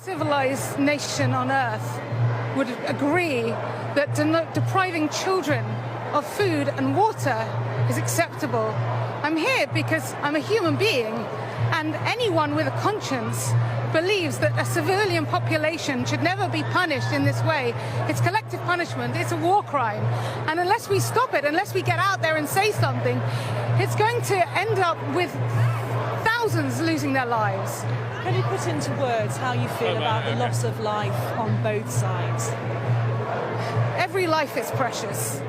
Civilized nation on earth would agree that depriving children of food and water is acceptable. I'm here because I'm a human being, and anyone with a conscience believes that a civilian population should never be punished in this way. It's collective punishment, it's a war crime. And unless we stop it, unless we get out there and say something, it's going to end up with thousands losing their lives. Can you put into words how you feel about the loss of life on both sides? Every life is precious.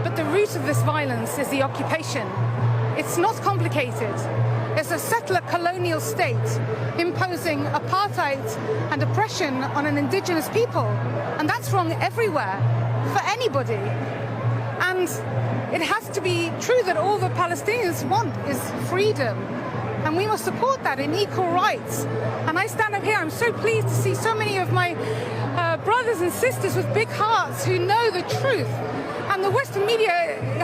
But the root of this violence is the occupation. It's not complicated. It's a settler colonial state imposing apartheid and oppression on an indigenous people. And that's wrong everywhere, for anybody. And it has to be true that all the Palestinians want is freedom. And we must support that in equal rights. And I stand up here, I'm so pleased to see so many of my brothers and sisters with big hearts who know the truth. And the Western media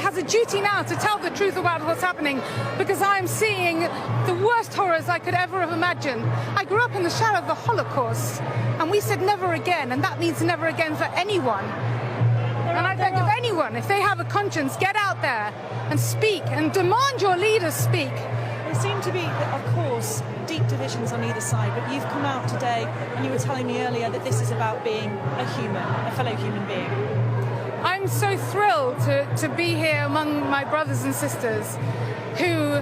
has a duty now to tell the truth about what's happening, because I am seeing the worst horrors I could ever have imagined. I grew up in the shadow of the Holocaust, and we said never again, and that means never again for anyone. And I beg of anyone, if they have a conscience, get out there and speak and demand your leaders speak. There seem to be, of course, deep divisions on either side, but you've come out today and you were telling me earlier that this is about being a human, a fellow human being. I'm so thrilled to be here among my brothers and sisters who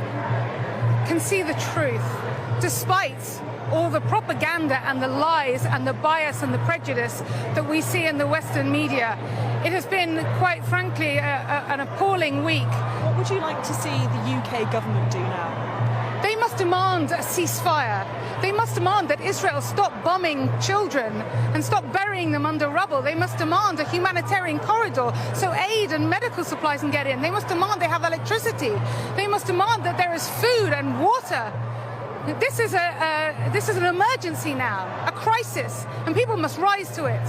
can see the truth, despite all the propaganda and the lies and the bias and the prejudice that we see in the Western media. It has been, quite frankly, an appalling week. What would you like to see the UK government do now? They must demand a ceasefire. They must demand that Israel stop bombing children and stop burying them under rubble. They must demand a humanitarian corridor so aid and medical supplies can get in. They must demand they have electricity. They must demand that there is food and water. This is an emergency now, a crisis, and people must rise to it.